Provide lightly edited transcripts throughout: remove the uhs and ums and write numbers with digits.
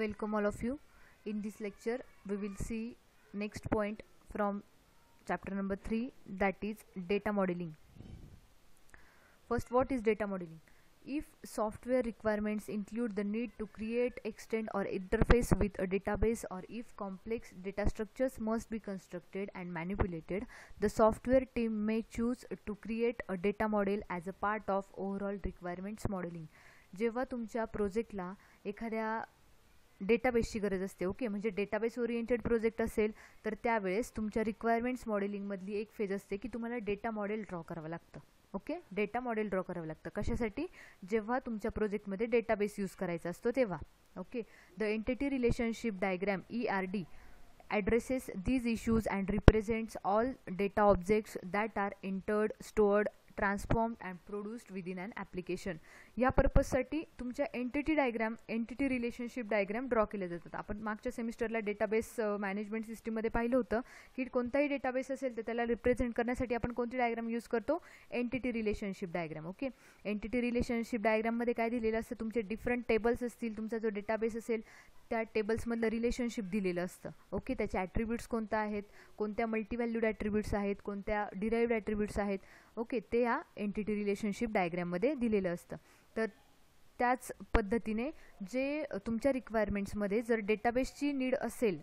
welcome all of you. In this lecture, we will see next point from chapter number 3, that is data modeling. First, what is data modeling? If software requirements include the need to create, extend or interface with a database, or if complex data structures must be constructed and manipulated, the software team may choose to create a data model as a part of overall requirements modeling. जेव्हा तुमच्या प्रोजेक्टला एखाद्या डेटाबेसची गरज असते, okay, म्हणजे database oriented project असेल तर त्यावेळेस तुमच्या रिक्वायरमेंट्स मॉडेलिंगमधली एक फेज असते की तुम्हाला डेटा मॉडेल ड्रॉ करावं लागतं. ओके, डेटा मॉडेल ड्रॉ करावं लागतं कशासाठी? जेव्हा तुमच्या प्रोजेक्टमध्ये डेटाबेस यूज करायचा असतो तेव्हा. Okay, the entity relationship diagram ERD addresses these issues and represents all data objects that are entered, stored, transformed and produced within an application. या पर्पजसाठी तुमच्या एंटिटी रिलेशनशिप डायग्राम ड्रॉ केले जातात. आपण मागच्या सेमिस्टरला डेटाबेस मॅनेजमेंट सिस्टीममध्ये पाहिलं होतं की कोणताही डेटाबेस असेल तर त्याला रिप्रेझेंट करण्यासाठी आपण कोणती डायग्राम यूज करतो? Entity relationship diagram. Okay, entity relationship डायग्राममध्ये काय दिलेलं असतं? तुमचे डिफरंट टेबल्स असतील, तुमचा जो डेटाबेस असेल त्या टेबल्समधलं रिलेशनशिप दिलेलं असतं. ओके, त्याचे ॲट्रिब्यूट्स कोणत्या आहेत, कोणत्या मल्टीव्हॅल्यूड ॲट्रिब्यूट्स आहेत, कोणत्या डिराइव्ड ॲट्रिब्यूट्स आहेत. ओके, ते ह्या एंटिटी रिलेशनशिप डायग्राममध्ये दिलेलं असतं. तर त्याच पद्धतीने जे तुमच्या रिक्वायरमेंट्समध्ये जर डेटाबेसची नीड असेल,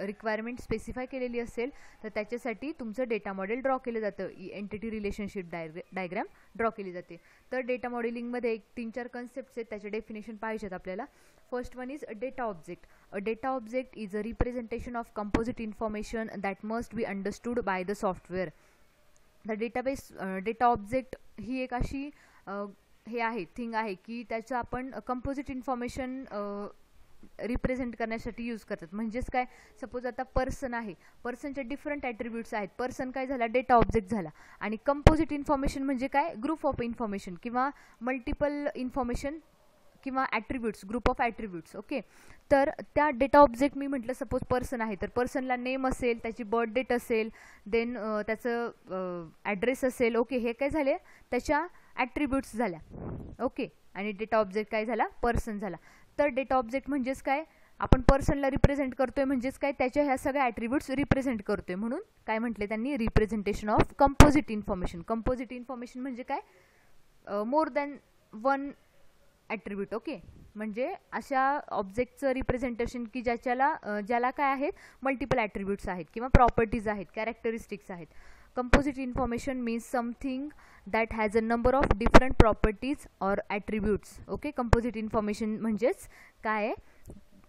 रिक्वायरमेंट स्पेसिफाय केलेली असेल तर त्याच्यासाठी तुमचं डेटा मॉडेल ड्रॉ केलं जातं. एंटिटी रिलेशनशिप डायग्राम ड्रॉ केली जाते. तर डेटा मॉडेलिंगमध्ये 3-4 कन्सेप्ट्स आहेत, त्याचे डेफिनेशन पाहिजेत आपल्याला. First one is data object. A data object is a representation of composite information that must be understood by the software. The database data object ही एक अशी थिंग आहे की त्याचं आपण कंपोजिट इन्फॉर्मेशन रिप्रेझेंट करण्यासाठी यूज करतात. म्हणजेच काय, सपोज आता पर्सन आहे, पर्सनचे डिफरंट ॲट्रिब्यूट्स आहेत. पर्सन काय झाला? डेटा ऑब्जेक्ट झाला. आणि कंपोजिट इन्फॉर्मेशन म्हणजे काय? ग्रुप ऑफ इन्फॉर्मेशन किंवा मल्टिपल इन्फॉर्मेशन किंवा attributes, group of attributes. Okay, तर त्या डेटा ऑब्जेक्ट मी म्हटलं सपोज पर्सन आहे तर पर्सनला नेम असेल, त्याची बर्थ डेट असेल, देन त्याचं ॲड्रेस असेल. ओके, हे काय झाले? त्याच्या ॲट्रिब्यूट्स झाल्या. ओके, आणि डेटा ऑब्जेक्ट काय झाला? पर्सन झाला. तर डेटा ऑब्जेक्ट म्हणजेच काय? आपण पर्सनला रिप्रेझेंट करतोय, म्हणजेच काय? त्याच्या ह्या सगळ्या ॲट्रिब्यूट्स रिप्रेझेंट करतोय. म्हणून काय म्हटले त्यांनी? Representation of composite information. Composite information म्हणजे काय? More than one attribute. Okay, म्हणजे अशा ऑब्जेक्टचं रिप्रेझेंटेशन की ज्याला काय आहेत? मल्टिपल ॲट्रिब्यूट्स आहेत किंवा प्रॉपर्टीज आहेत, कॅरेक्टरिस्टिक्स आहेत. Composite information means something that has a number of different properties or attributes. Okay, composite information म्हणजेच काय आहे?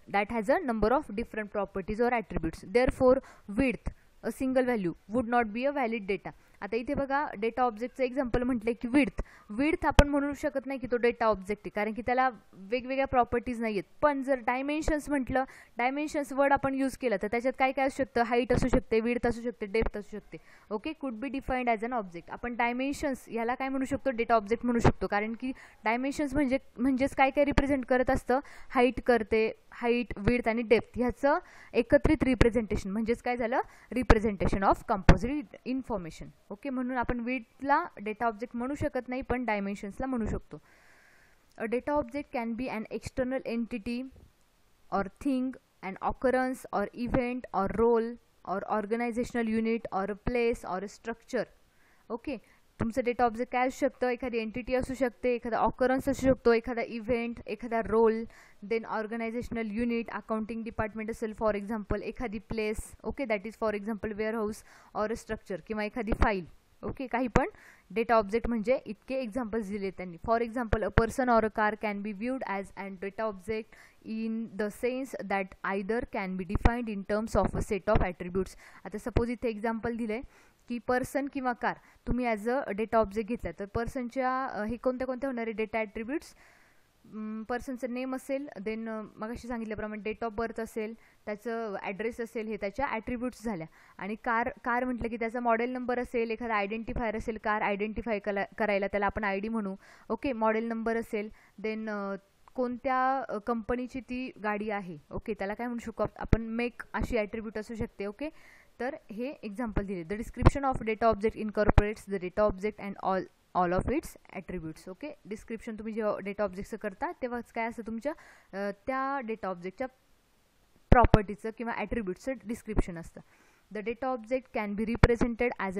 That has a number of different properties or attributes. Therefore width a single value would not be a valid data. आता इथे बघा, data ऑब्जेक्टचं example म्हटलं की width आपण म्हणू शकत नाही की तो डेटा ऑब्जेक्ट आहे, कारण की त्याला वेगवेगळ्या प्रॉपर्टीज नाही आहेत. पण जर डायमेन्शन्स म्हटलं, डायमेन्शन्स वर्ड आपण यूज केलं तर त्याच्यात काय काय असू शकतं? हाईट असू शकते, विड्थ असू शकते, डेप्थ असू शकते. Okay, could be defined as an object. आपण डायमेन्शन्स याला काय म्हणू शकतो? डेटा ऑब्जेक्ट म्हणू शकतो, कारण की डायमेन्शन्स म्हणजेच काय काय रिप्रेझेंट करत असतं? हाईट, विड्थ आणि डेप्थ ह्याचं एकत्रित रिप्रेझेंटेशन म्हणजेच काय झालं? Representation of composite information. Okay, म्हणून आपण विड्थला डेटा ऑब्जेक्ट म्हणू शकत नाही, पण डायमेन्शन्सला म्हणू शकतो. A data object can be an external entity or thing, an occurrence or event or role or organizational unit or a place or a structure. Okay, तुमचं डेटा ऑब्जेक्ट काय असू शकतं? एखादी एंटिटी असू शकते, एखादा ऑकरन्स असू शकतो, एखादा इव्हेंट, एखादा role, then organizational unit, accounting department असेल फॉर एक्झाम्पल, एखादी place. Okay, that is for example warehouse or a structure किंवा एखादी फाईल. ओके, काही पण डेटा ऑब्जेक्ट म्हणजे इतके एक्झाम्पल्स दिले त्यांनी. For example, a person or a car can be viewed as an data object in the sense that either can be defined in terms of a set of attributes. आता suppose इथे example दिले की person किंवा car तुम्ही as a data object घेतला तर पर्सनच्या हे कोणत्या होणारे डेटा ॲट्रिब्यूट्स? पर्सनचं नेम असेल, देन मगाशी सांगितल्याप्रमाणे डेट ऑफ बर्थ असेल, त्याचं ॲड्रेस असेल, हे त्याच्या ॲट्रिब्यूट्स झाल्या. आणि कार म्हटलं की त्याचा मॉडेल नंबर असेल, एखादा आयडेंटिफायर असेल, कार आयडेंटिफाय करायला त्याला आपण ID म्हणू. ओके, मॉडेल नंबर असेल, देन कोणत्या कंपनीची ती गाडी आहे. ओके, त्याला काय म्हणू शकतो आपण? मेक अशी ॲट्रिब्यूट असू शकते. ओके, तर हे एक्झाम्पल दिले. The description of data object incorporates the data object and all all of its attributes. Okay, description तुम्ही जेव्हा डेटा ऑब्जेक्टचं करता तेव्हाच काय असतं तुमच्या त्या डेटा ऑब्जेक्टच्या प्रॉपर्टीचं किंवा ॲट्रिब्यूट्सचं डिस्क्रिप्शन असतं. The data object can be represented as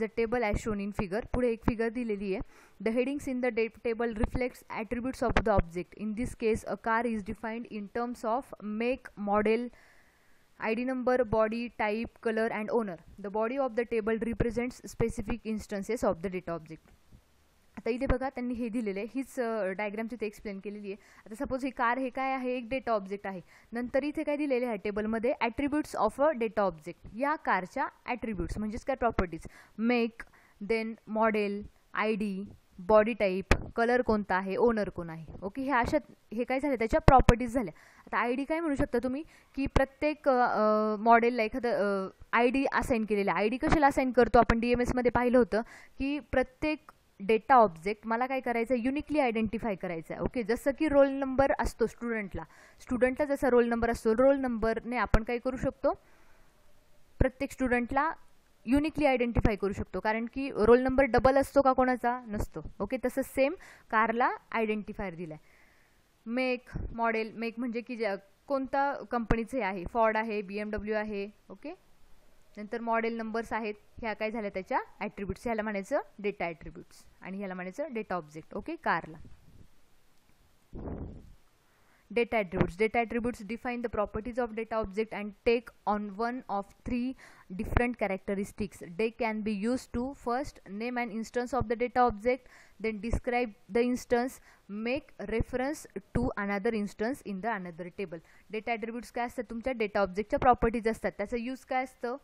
a table as shown in figure. पुढे एक फिगर दिलेली आहे. The headings in the table reflects attributes of the object. In this case, a car is defined in terms of make, model, ID number, body, type, color and owner. The body of the table represents specific instances of the data object. आता इथे बघा त्यांनी हे दिलेलं आहे, हीच diagram तिथे explain केलेली आहे. आता सपोज ही कार हे काय आहे, एक डेटा ऑब्जेक्ट आहे. नंतर इथे काय दिलेले आहे टेबलमध्ये, attributes of a data object. या कारच्या ॲट्रिब्यूट्स म्हणजेच काय properties, make, then model, ID, body type, colour कोणता आहे, ओनर कोण आहे. ओके, हे अशा हे काय झालं त्याच्या प्रॉपर्टीज झाल्या. आता ID काय म्हणू शकता तुम्ही की प्रत्येक मॉडेलला एखादं ID असाइन केलेलं आहे. ID कशाला असाइन करतो आपण DMSमध्ये पाहिलं होतं की प्रत्येक डेटा ऑब्जेक्ट मला काय करायचं आहे, युनिकली आयडेंटिफाय करायचं आहे. ओके, जसं की रोल नंबर असतो स्टुडंटला जसा रोल नंबर असतो, रोल नंबरने आपण काय करू शकतो, प्रत्येक स्टुडंटला युनिकली आयडेंटिफाय करू शकतो, कारण की रोल नंबर डबल असतो का कोणाचा नसतो. ओके, तसं सेम कारला आयडेंटिफायर दिलाय. मेक, मॉडेल, मेक म्हणजे की कोणता कंपनीचे आहे, फॉर्ड आहे, BMW आहे. ओके, नंतर मॉडेल नंबर्स आहेत, ह्या काय झाल्या त्याच्या ॲट्रिब्यूट्स. ह्याला म्हणायचं डेटा ॲट्रिब्यूट्स आणि ह्याला म्हणायचं data object. Okay, Karla data attributes. Data attributes define the properties of data object and take on one of three different characteristics. They can be used to first name an instance of the data object, then describe the instance, make reference to another instance in the another table. Data attributes काय असतात, तुमच्या data ऑब्जेक्टच्या properties असतात. त्याचं use काय असतं,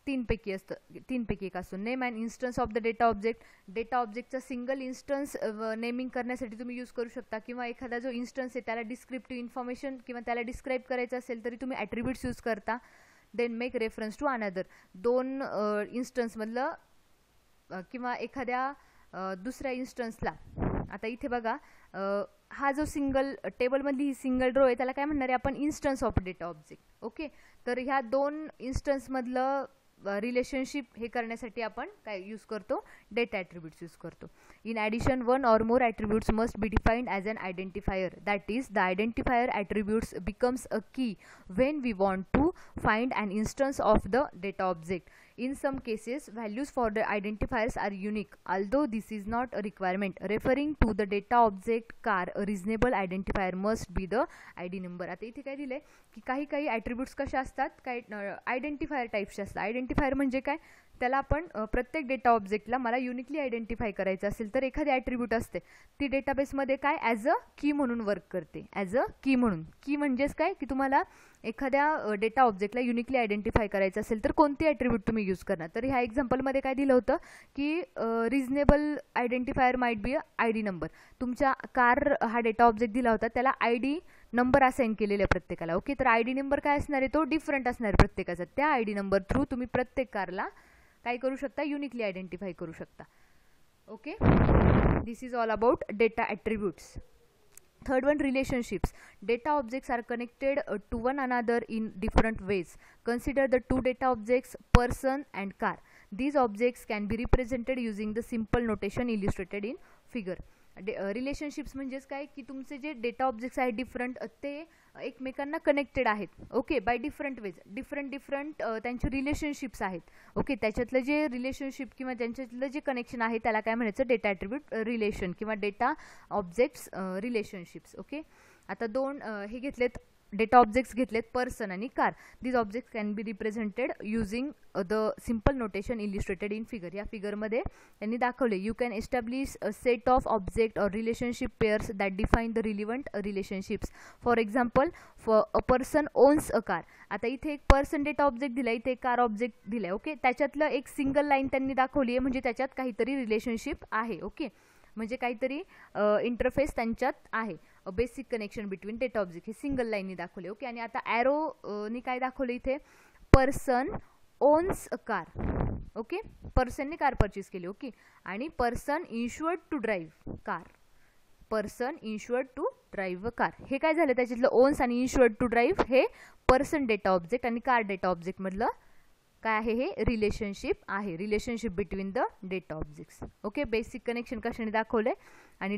तीनपैकी एक असतो. Name and instance of the data object. Data ऑब्जेक्टचा सिंगल इन्स्टन्स नेमिंग करण्यासाठी तुम्ही यूज करू शकता, किंवा एखादा जो इन्स्टन्स आहे त्याला डिस्क्रिप्टिव्ह इन्फॉर्मेशन किंवा त्याला डिस्क्राईब करायचं असेल तरी तुम्ही ॲट्रिब्यूट्स यूज करता. Then make reference to another, दोन इन्स्टन्समधलं किंवा एखाद्या दुसऱ्या इन्स्टन्सला. आता इथे बघा हा जो सिंगल टेबलमधली ही सिंगल रो आहे त्याला काय म्हणणार आहे आपण, instance of data object. Okay, तर ह्या दोन इन्स्टन्समधलं रिलेशनशिप हे करण्यासाठी आपण काय यूज करतो, डेटा ॲट्रिब्यूट्स यूज करतो. In addition one or more attributes must be defined as an identifier. That is the identifier attributes becomes a key when we want to find an instance of the data object. In some cases, values for the identifiers are unique, although this is not a requirement. Referring to the data object car, a reasonable identifier must be the ID number. आता इथे काय दिले की काही attributes कशा असतात, काही identifier टाईप्सचे असतात. आयडेंटिफायर म्हणजे काय, त्याला आपण प्रत्येक डेटा ऑब्जेक्टला मला युनिकली आयडेंटिफाय करायचं असेल तर एखादी ॲट्रिब्यूट असते, ती डेटाबेसमध्ये काय ॲज अ की म्हणून वर्क करते. ॲज अ की म्हणून, की म्हणजेच काय की तुम्हाला एखाद्या डेटा ऑब्जेक्टला युनिकली आयडेंटिफाय करायचं असेल तर कोणती ॲट्रिब्यूट तुम्ही यूज करणार. तर ह्या एक्झाम्पलमध्ये काय दिलं होतं की reasonable identifier might be ID number. तुमच्या कार हा डेटा ऑब्जेक्ट दिला होता, त्याला ID नंबर असाइन केलेला आहे प्रत्येकाला. ओके, तर ID नंबर काय असणार आहे, तो डिफरंट असणार आहे प्रत्येकाचा. त्या ID नंबर थ्रू तुम्ही प्रत्येक कारला काय करू शकता, युनिकली आयडेंटिफाय करू शकता. Okay, this is all about data attributes. Third one, relationships. Data objects are connected to one another in different ways. Consider the two data objects, person and car. These objects can be represented using the simple notation illustrated in figure. Relationships म्हणजेच काय की तुमचे जे data objects आहेत different, ते एकमेकांना connected आहेत. Okay, by different ways, different त्यांचे रिलेशनशिप्स आहेत. ओके, त्याच्यातलं जे रिलेशनशिप किंवा त्यांच्यातलं जे कनेक्शन आहे त्याला काय म्हणायचं, डेटा ॲट्रिब्यूट रिलेशन किंवा डेटा ऑब्जेक्ट्स रिलेशनशिप्स. ओके, आता दोन हे घेतलेत डेटा ऑब्जेक्ट्स घेतलेत, पर्सन आणि car. These objects can be represented using the simple notation illustrated in figure. या फिगरमध्ये त्यांनी दाखवले, you can establish a set of object or relationship pairs that define the relevant relationships. For example, a person owns a car. आता इथे एक person data object दिला, इथे एक कार ऑब्जेक्ट दिलाय. ओके, त्याच्यातलं एक सिंगल लाईन त्यांनी दाखवली आहे, म्हणजे त्याच्यात काहीतरी रिलेशनशिप आहे. ओके, म्हणजे काहीतरी इंटरफेस त्यांच्यात आहे, basic connection between data object. हे सिंगल लाईननी दाखवले. ओके, आणि आता ॲरोनी काय दाखवलं इथे, person owns a car. Okay, पर्सनने कार परचेस केली. ओके, आणि person insured to drive car. Person insured to drive a car. हे काय झालं, त्याच्यातलं ओन्स आणि इन्शुअर्ड टू ड्राईव्ह हे पर्सन डेटा ऑब्जेक्ट आणि कार डेटा ऑब्जेक्ट मधलं काय आहे हे रिलेशनशिप आहे, relationship between the data objects. Okay, basic connection कशाने दाखवलं आहे आणि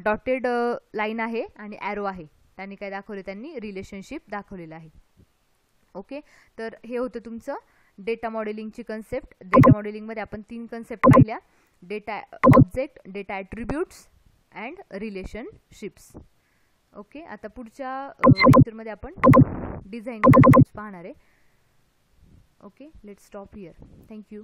डॉटेड लाईन आहे आणि ॲरो आहे, त्यांनी काय दाखवले, त्यांनी रिलेशनशिप दाखवलेलं आहे. ओके, तर हे होतं तुमचं डेटा मॉडेलिंगची कन्सेप्ट. डेटा मॉडेलिंगमध्ये आपण 3 कन्सेप्ट पाहिल्या, data object, data attributes and relationships. Okay, आता पुढच्या लेक्चरमध्ये आपण डिझाईन कन्सेप्ट्स पाहणार आहे. Okay, let's stop here. Thank you.